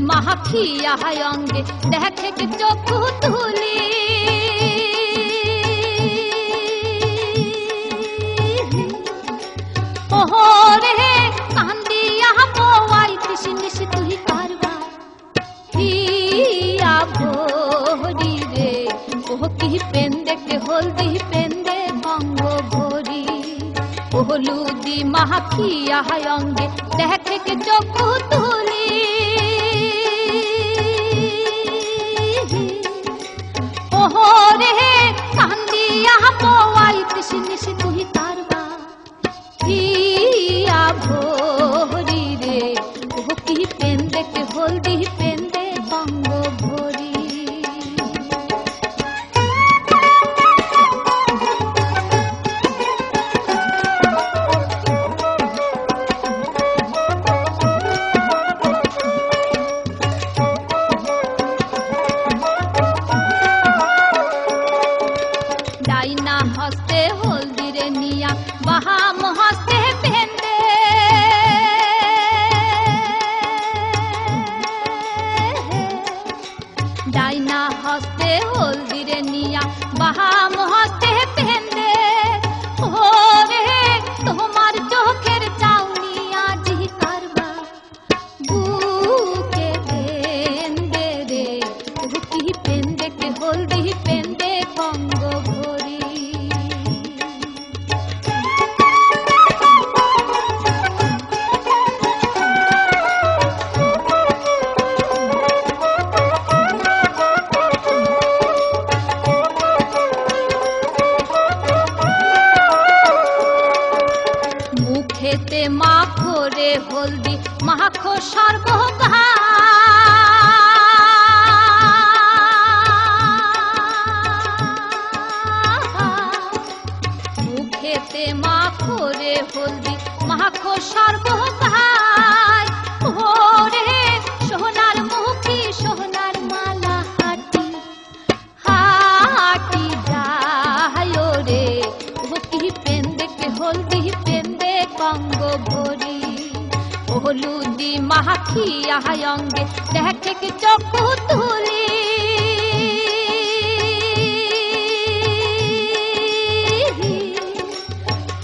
মাখিয়া অঙ্গে দেখে কে চক্ষু তুলি ওহরে কান্দিয়া পোয়াইতিস নিশ তুই কারবা হিয়া ভরি রে ওহ কি পেন্দে কে হলদি পেন্দে অঙ্গ ভরি হলুদি মাখিয়া অঙ্গে দেখে কে চক্ষু তুলি ওহরে কান্দিয়া পোয়াইতিস নিশ তুই কারবা হিয়া ভরি রে ওহ কি পেন্দে কে হলদি পেন্দে অঙ্গ ভরি ডাইনা হস্তে হলদি রে নিয়া বাহাম হস্তে পেন্দে ডাইনা হস্তে হলদি রে নিয়া বাহাম হস্তে পেন্দে ওরে তোমার চোখের চাউনি আজি কারবা বুকে পেন্দে রে কি পেন্দে কে হলদি পেন্দে কঙ্গ ভরি মুখেতে মাখো রে হলদি মাখো সর্বগা মুখেতে মাখো রে হলদি মাখো সর্বগায় ওরে সোনার মুখী সোনার মালা হাটি হাটি যায় রে ও কি পেন্দে কে হলদি পেন্দে কঙ্গ ভরি হলুদি মাখিয়া অঙ্গে দেখে কে চক্ষু তুলি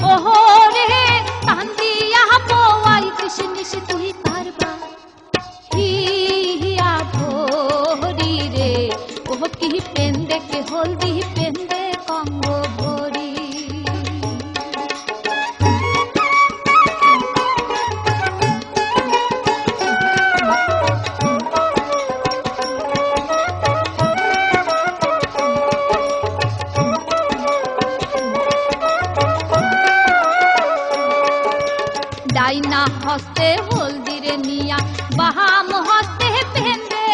ওহরে কান্দিয়া পোয়াইতিস নিশ তুই কারবা হিয়া ভরি রে ওহ কি পেন্দে কে হলদি পেন্দে কঙ্গ ভরি ডাইনা হস্তে হলদি রে নিয়া বাহাম হস্তে পেন্দে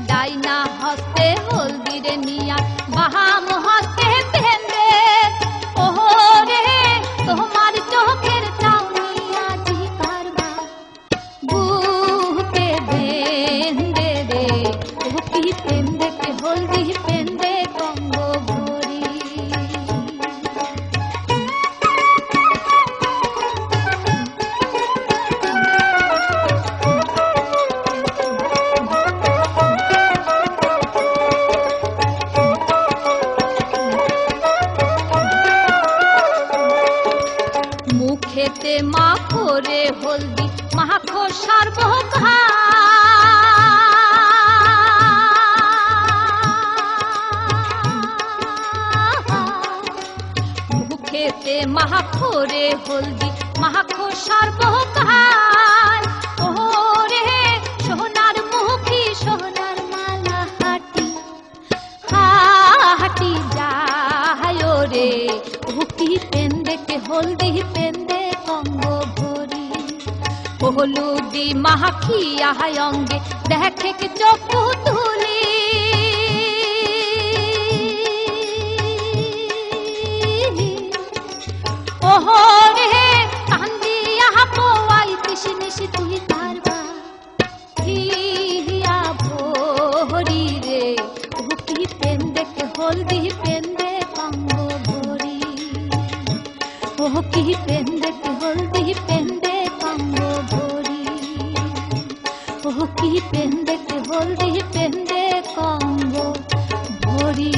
ডাইনা হস্তে হলদি রে নিয়া বাহাম হস্তে পেন্দে ওহরে তোমার চোখের চাউনি আজি কারবা বুকে পেন্দে রে ওহ কি পেন্দে কে হলদি পেন্দে কঙ্গ ভরি মুখেতে মাখো রে হলদি মাখো সর্বগা মুখেতে মাখো রে হলদি মাখো সর্বগায় ওরে সোনার মুখী সোনার মালা হাটি হাটি যায় রে ও কি পেন্দে কে হলদি পেন্দে কঙ্গ ভরি হলুদি মাখিয়া অঙ্গে দেখে কে চক্ষু তুলি ওহরে কান্দিয়া পোয়াইতিস নিশ তুই কারবা হিয়া ভরি রে ও কি পেন্দে কে হলদি পেন্দে কঙ্গ ভরি কি পেন্দেতে হলদি পেন্দে কঙ্গ ভরি ওহ কি পেন্দেতে হলদি পেন্দে কঙ্গ ভরি